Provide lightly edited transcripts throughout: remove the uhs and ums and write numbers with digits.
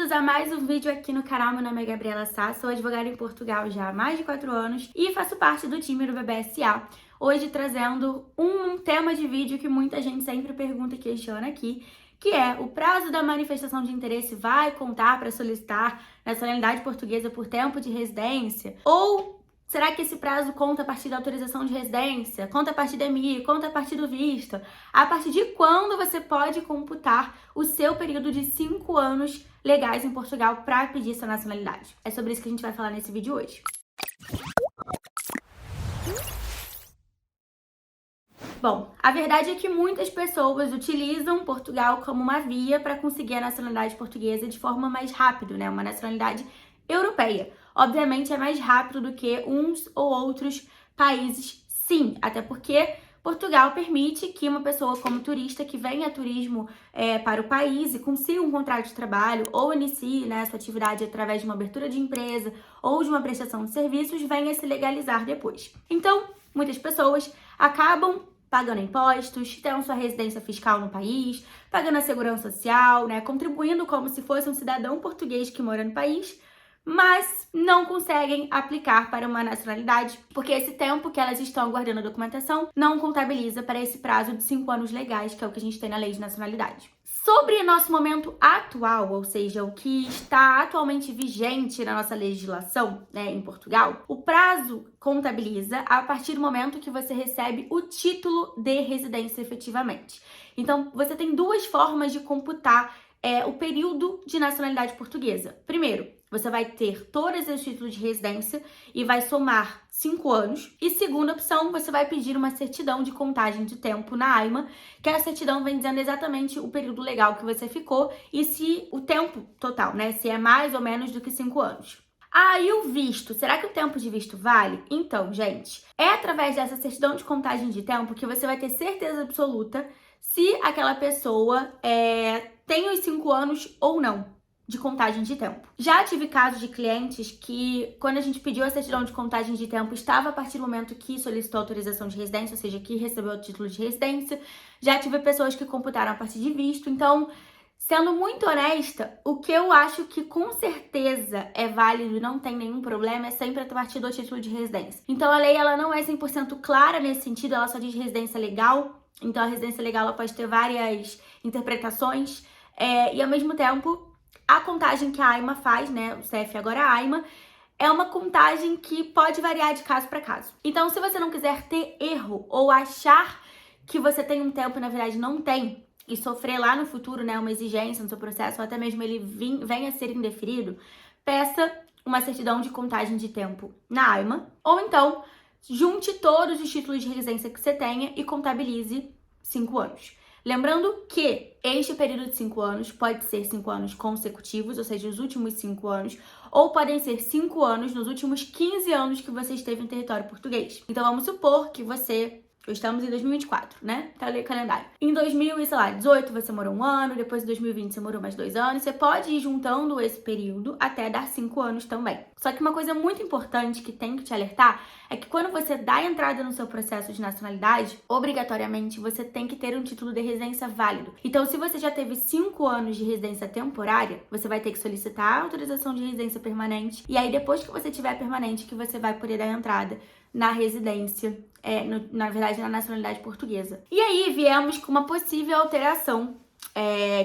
Bem-vindos a mais um vídeo aqui no canal. Meu nome é Gabriela Sá, sou advogada em Portugal já há mais de 4 anos e faço parte do time do BBSA. Hoje trazendo um tema de vídeo que muita gente sempre pergunta e questiona aqui, que é: o prazo da manifestação de interesse vai contar para solicitar nacionalidade portuguesa por tempo de residência? Ou será que esse prazo conta a partir da autorização de residência? Conta a partir da MI? Conta a partir do visto? A partir de quando você pode computar o seu período de 5 anos legais em Portugal para pedir sua nacionalidade? É sobre isso que a gente vai falar nesse vídeo hoje. Bom, a verdade é que muitas pessoas utilizam Portugal como uma via para conseguir a nacionalidade portuguesa de forma mais rápida, né? Uma nacionalidade europeia. Obviamente é mais rápido do que uns ou outros países, sim, até porque Portugal permite que uma pessoa como turista que venha a turismo para o país e consiga um contrato de trabalho ou inicie, né, sua atividade através de uma abertura de empresa ou de uma prestação de serviços, venha se legalizar depois. Então, muitas pessoas acabam pagando impostos, tendo sua residência fiscal no país, pagando a segurança social, né, contribuindo como se fosse um cidadão português que mora no país, mas não conseguem aplicar para uma nacionalidade, porque esse tempo que elas estão aguardando a documentação não contabiliza para esse prazo de 5 anos legais, que é o que a gente tem na lei de nacionalidade. Sobre nosso momento atual, ou seja, o que está atualmente vigente na nossa legislação, né, em Portugal, o prazo contabiliza a partir do momento que você recebe o título de residência efetivamente. Então, você tem duas formas de computar o período de nacionalidade portuguesa. Primeiro, você vai ter todos os títulos de residência e vai somar 5 anos. E segunda opção, você vai pedir uma certidão de contagem de tempo na AIMA, que a certidão vem dizendo exatamente o período legal que você ficou e se o tempo total, né, se é mais ou menos do que 5 anos. Ah, e o visto? Será que o tempo de visto vale? Então, gente, é através dessa certidão de contagem de tempo que você vai ter certeza absoluta se aquela pessoa tem os 5 anos ou não de contagem de tempo. Já tive casos de clientes que, quando a gente pediu a certidão de contagem de tempo, estava a partir do momento que solicitou autorização de residência, ou seja, que recebeu o título de residência. Já tive pessoas que computaram a partir de visto. Então, sendo muito honesta, o que eu acho que com certeza é válido e não tem nenhum problema é sempre a partir do título de residência. Então, a lei ela não é 100% clara nesse sentido, ela só diz residência legal. Então, a residência legal ela pode ter várias interpretações e, ao mesmo tempo, a contagem que a AIMA faz, né, o CF agora a AIMA, é uma contagem que pode variar de caso para caso. Então, se você não quiser ter erro ou achar que você tem um tempo e na verdade não tem, e sofrer lá no futuro, né, uma exigência no seu processo, ou até mesmo ele venha a ser indeferido, peça uma certidão de contagem de tempo na AIMA, ou então junte todos os títulos de residência que você tenha e contabilize 5 anos. Lembrando que este período de 5 anos pode ser 5 anos consecutivos, ou seja, os últimos 5 anos, ou podem ser 5 anos nos últimos 15 anos que você esteve em território português. Então, vamos supor que estamos em 2024, né? Tá ali o calendário. Em 2018 você morou 1 ano, depois em 2020 você morou mais 2 anos. Você pode ir juntando esse período até dar 5 anos também. Só que uma coisa muito importante que tem que te alertar é que quando você dá entrada no seu processo de nacionalidade, obrigatoriamente você tem que ter um título de residência válido. Então, se você já teve 5 anos de residência temporária, você vai ter que solicitar a autorização de residência permanente. E aí, depois que você tiver permanente, que você vai poder dar entrada na residência, na verdade, na nacionalidade portuguesa. E aí, viemos com uma possível alteração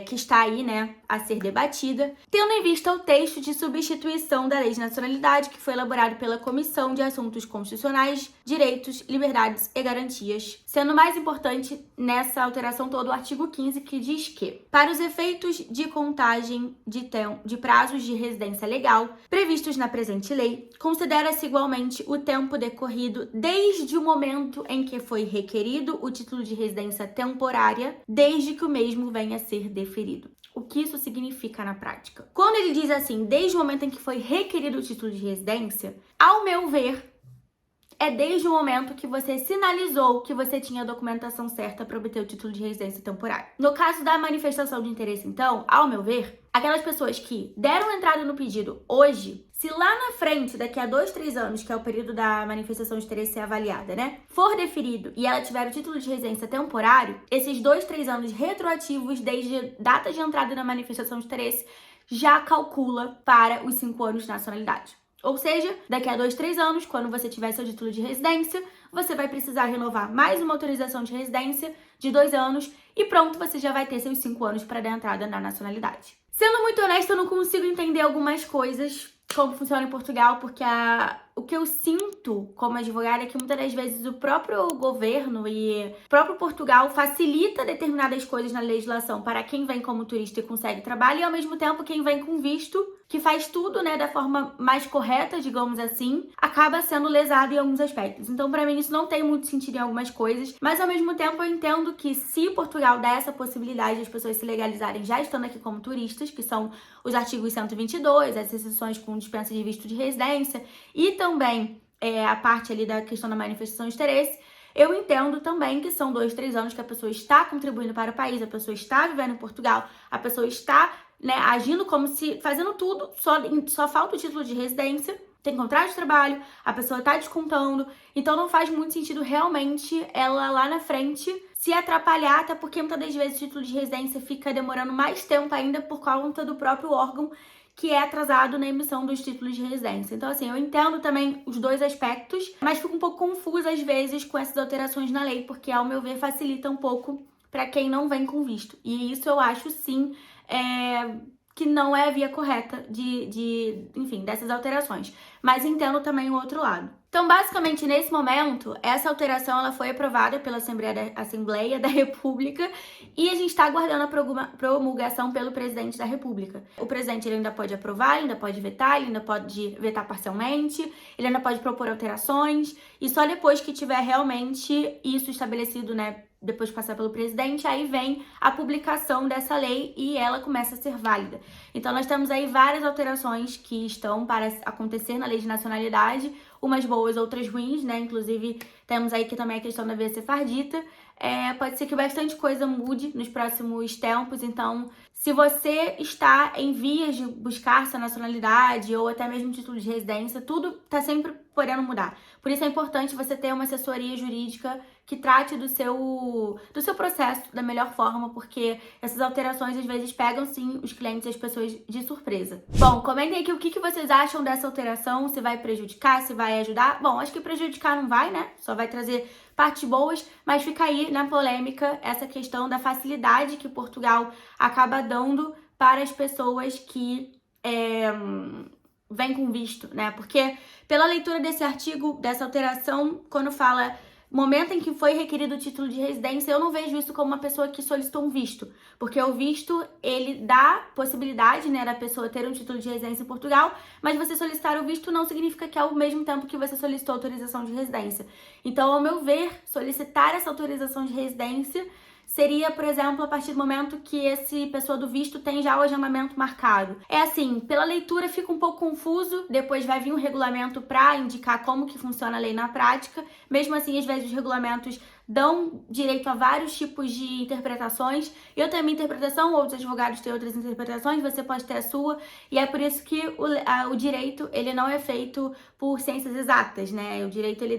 que está aí, né, a ser debatida, tendo em vista o texto de substituição da Lei de Nacionalidade, que foi elaborado pela Comissão de Assuntos Constitucionais, Direitos, Liberdades e Garantias, sendo mais importante nessa alteração todo o artigo 15, que diz que, para os efeitos de contagem de prazos de residência legal previstos na presente lei, considera-se igualmente o tempo decorrido desde o momento em que foi requerido o título de residência temporária, desde que o mesmo venha a ser deferido. O que isso significa na prática? Quando ele diz assim, desde o momento em que foi requerido o título de residência, ao meu ver, é desde o momento que você sinalizou que você tinha a documentação certa para obter o título de residência temporária. No caso da manifestação de interesse, então, ao meu ver, aquelas pessoas que deram entrada no pedido hoje, se lá na frente, daqui a 2, 3 anos, que é o período da manifestação de interesse ser avaliada, né, for deferido e ela tiver o título de residência temporário, esses 2, 3 anos retroativos desde data de entrada na manifestação de interesse já calcula para os 5 anos de nacionalidade. Ou seja, daqui a 2, 3 anos, quando você tiver seu título de residência, você vai precisar renovar mais uma autorização de residência de 2 anos e pronto, você já vai ter seus 5 anos para dar entrada na nacionalidade. Sendo muito honesta, eu não consigo entender algumas coisas, como funciona em Portugal, porque o que eu sinto como advogada é que muitas das vezes o próprio governo e o próprio Portugal facilita determinadas coisas na legislação para quem vem como turista e consegue trabalho, e ao mesmo tempo quem vem com visto, que faz tudo, né, da forma mais correta, digamos assim, acaba sendo lesado em alguns aspectos. Então, para mim, isso não tem muito sentido em algumas coisas, mas ao mesmo tempo eu entendo que se Portugal dá essa possibilidade de as pessoas se legalizarem já estando aqui como turistas, que são os artigos 122, as exceções com dispensa de visto de residência e também a parte ali da questão da manifestação de interesse, eu entendo também que são 2, 3 anos que a pessoa está contribuindo para o país, a pessoa está vivendo em Portugal, a pessoa está, né, agindo como se, fazendo tudo, só falta o título de residência, tem contrato de trabalho, a pessoa está descontando, então não faz muito sentido realmente ela lá na frente se atrapalhar, até porque muitas das vezes o título de residência fica demorando mais tempo ainda por conta do próprio órgão que é atrasado na emissão dos títulos de residência. Então, assim, eu entendo também os dois aspectos, mas fico um pouco confusa às vezes com essas alterações na lei, porque, ao meu ver, facilita um pouco para quem não vem com visto. E isso eu acho, sim, que não é a via correta enfim, dessas alterações. Mas entendo também o outro lado. Então, basicamente, nesse momento, essa alteração ela foi aprovada pela Assembleia da República e a gente está aguardando a promulgação pelo presidente da República. O presidente ele ainda pode aprovar, ele ainda pode vetar, ele ainda pode vetar parcialmente, ele ainda pode propor alterações e só depois que tiver realmente isso estabelecido, né, depois de passar pelo presidente, aí vem a publicação dessa lei e ela começa a ser válida. Então, nós temos aí várias alterações que estão para acontecer na lei de nacionalidade, umas boas, outras ruins, né? Inclusive, temos aí que também a questão da via sefardita. Pode ser que bastante coisa mude nos próximos tempos, então, se você está em vias de buscar sua nacionalidade ou até mesmo título de residência, tudo está sempre podendo mudar. Por isso é importante você ter uma assessoria jurídica que trate do seu processo da melhor forma, porque essas alterações às vezes pegam sim os clientes e as pessoas de surpresa. Bom, comentem aqui o que vocês acham dessa alteração, se vai prejudicar, se vai ajudar. Bom, acho que prejudicar não vai, né? Só vai trazer partes boas, mas fica aí na polêmica essa questão da facilidade que Portugal acaba dando para as pessoas que vêm com visto, né? Porque pela leitura desse artigo, dessa alteração, quando fala momento em que foi requerido o título de residência, eu não vejo isso como uma pessoa que solicitou um visto, porque o visto, ele dá possibilidade, né, da pessoa ter um título de residência em Portugal, mas você solicitar o visto não significa que é ao mesmo tempo que você solicitou autorização de residência. Então, ao meu ver, solicitar essa autorização de residência seria, por exemplo, a partir do momento que esse pessoa do visto tem já o agendamento marcado. É assim, pela leitura fica um pouco confuso, depois vai vir um regulamento para indicar como que funciona a lei na prática. Mesmo assim, às vezes os regulamentos dão direito a vários tipos de interpretações. Eu tenho a minha interpretação, outros advogados têm outras interpretações, você pode ter a sua, e é por isso que o direito, ele não é feito por ciências exatas, né? O direito, ele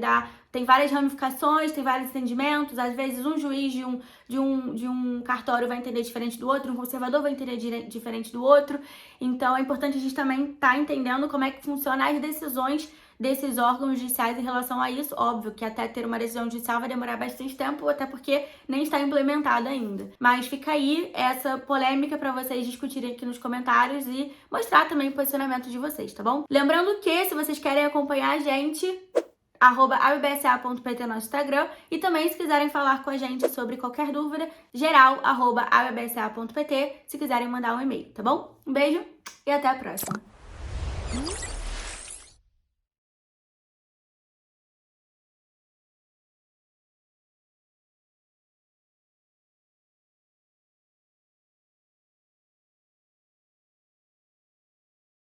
tem várias ramificações, tem vários entendimentos, às vezes um juiz de um cartório vai entender diferente do outro, um conservador vai entender diferente do outro, então é importante a gente também estar entendendo como é que funcionam as decisões desses órgãos judiciais em relação a isso. Óbvio que até ter uma decisão judicial vai demorar bastante tempo, até porque nem está implementada ainda. Mas fica aí essa polêmica para vocês discutirem aqui nos comentários e mostrar também o posicionamento de vocês, tá bom? Lembrando que, se vocês querem acompanhar a gente, @abbsa.pt no Instagram, e também se quiserem falar com a gente sobre qualquer dúvida, geral, @abbsa.pt, se quiserem mandar um e-mail, tá bom? Um beijo e até a próxima!